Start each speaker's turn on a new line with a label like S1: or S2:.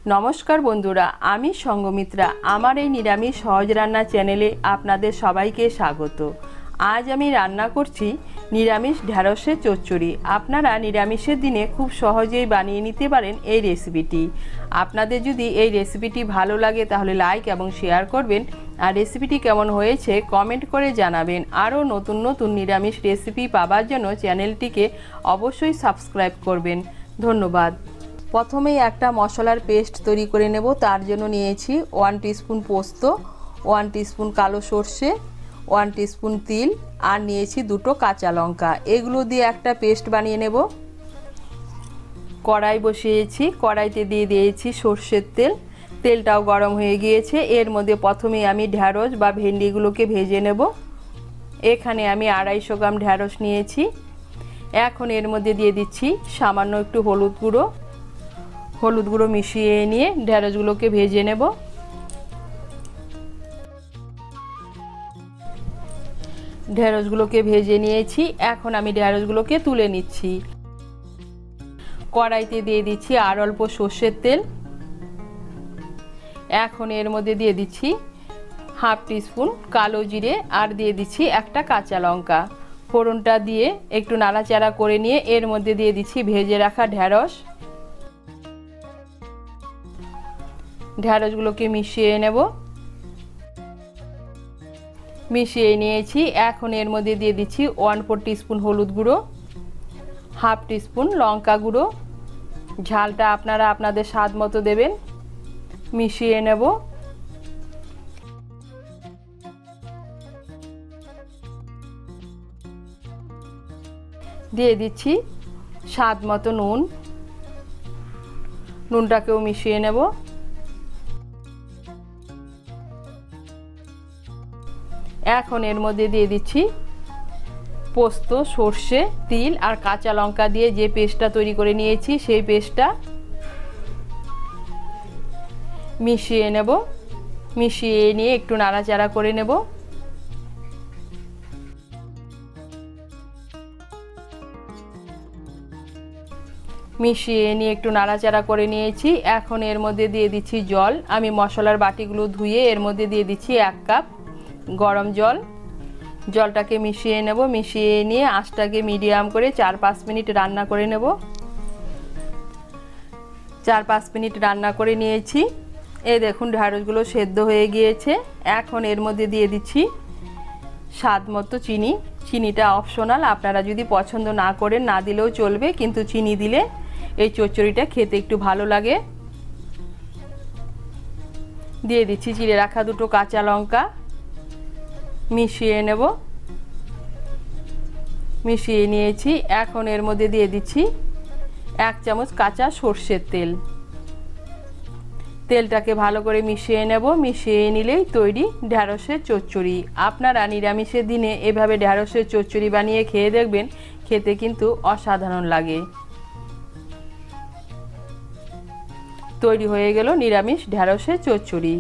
S1: নমস্কার বন্ধুরা, আমি সঙ্গমিত্রা। আমার এই নিরামিষ সহজ রান্না চ্যানেলে আপনাদের সবাইকে স্বাগত। আজ আমি রান্না করছি নিরামিষ ঢ্যাঁড়সের চচ্চড়ি। আপনারা নিরামিষের দিনে খুব সহজেই বানিয়ে নিতে পারেন এই রেসিপিটি। আপনাদের যদি এই রেসিপিটি ভালো লাগে তাহলে লাইক এবং শেয়ার করবেন, আর রেসিপিটি কেমন হয়েছে কমেন্ট করে জানাবেন। আরও নতুন নতুন নিরামিষ রেসিপি পাওয়ার জন্য চ্যানেলটিকে অবশ্যই সাবস্ক্রাইব করবেন। ধন্যবাদ। প্রথমেই একটা মশলার পেস্ট তৈরি করে নেব। তার জন্য নিয়েছি 1 টিস্পুন পোস্ত, 1 টিস্পুন কালো সর্ষে, 1 টিস্পুন তিল, আর নিয়েছি 2টো কাঁচা লঙ্কা। এগুলো দিয়ে একটা পেস্ট বানিয়ে নেব। কড়াই বসিয়েছি, কড়াইতে দিয়ে দিয়েছি সর্ষের তেল। তেলটাও গরম হয়ে গিয়েছে। এর মধ্যে প্রথমেই আমি ঢ্যাঁড়স বা ভেন্ডিগুলোকে ভেজে নেব। এখানে আমি 250 গ্রাম ঢ্যাঁড়স নিয়েছি। এখন এর মধ্যে দিয়ে দিচ্ছি সামান্য একটু হলুদ গুঁড়ো মিশিয়ে নিয়ে ঢ্যাঁড়সগুলোকে ভেজে নেব। ঢ্যাঁড়সগুলোকে ভেজে নিয়েছি। এখন আমি ঢ্যাঁড়সগুলোকে তুলে নিচ্ছি। কড়াইতে দিয়ে দিচ্ছি আর অল্প সর্ষের তেল। এখন এর মধ্যে দিয়ে দিচ্ছি 1/2 টিস্পুন কালো জিরে, আর দিয়ে দিচ্ছি একটা কাঁচা লঙ্কা। ফোড়নটা দিয়ে একটু নাড়াচাড়া করে নিয়ে এর মধ্যে দিয়ে দিচ্ছি ভেজে রাখা ঢ্যাঁড়সগুলোকে মিশিয়ে নেব। মিশিয়ে নিয়েছি। এখন এর মধ্যে দিয়ে দিচ্ছি 1/4 টিস্পুন হলুদ গুঁড়ো, 1/2 টিস্পুন লঙ্কা গুঁড়ো। ঝালটা আপনারা আপনাদের স্বাদ মতো দেবেন। মিশিয়ে নেব। দিয়ে দিচ্ছি স্বাদ মতো নুনটাকেও মিশিয়ে নেব। এখন এর মধ্যে দিয়ে দিচ্ছি পোস্ত, সর্ষে, তিল আর কাঁচা লঙ্কা দিয়ে যে পেস্টটা তৈরি করে নিয়েছি সেই পেস্টটা মিশিয়ে নেব। মিশিয়ে নিয়ে একটু নাড়াচাড়া করে নেব। মিশিয়ে নিয়ে একটু নাড়াচাড়া করে নিয়েছি। এখন এর মধ্যে দিয়ে দিচ্ছি জল। আমি মশলার বাটিগুলো ধুয়ে এর মধ্যে দিয়ে দিচ্ছি 1 কাপ গরম জল। জলটাকে মিশিয়ে নেব। মিশিয়ে নিয়ে আঁচটাকে মিডিয়াম করে 4-5 মিনিট রান্না করে নেব। 4-5 মিনিট রান্না করে নিয়েছি। এই দেখুন ঢ্যাঁড়সগুলো সেদ্ধ হয়ে গিয়েছে। এখন এর মধ্যে দিয়ে দিচ্ছি স্বাদ মতো চিনি। চিনিটা অপশনাল, আপনারা যদি পছন্দ না করেন না দিলেও চলবে, কিন্তু চিনি দিলে এই চচ্চড়িটা খেতে একটু ভালো লাগে। দিয়ে দিচ্ছি চিড়ে রাখা 2টো কাঁচা লঙ্কা। মিশিয়ে নেব। মিশিয়ে নিয়েছি। এখন এর মধ্যে দিয়ে দিচ্ছি 1 চামচ কাঁচা সর্ষের তেল। তেলটাকে ভালো করে মিশিয়ে নেব। মিশিয়ে নিলেই তৈরি ঢ্যাঁড়সের চচ্চড়ি। আপনারা নিরামিষের দিনে এভাবে ঢ্যাঁড়সের চচ্চড়ি বানিয়ে খেয়ে দেখবেন, খেতে কিন্তু অসাধারণ লাগে। তৈরি হয়ে গেল নিরামিষ ঢ্যাঁড়সের চচ্চড়ি।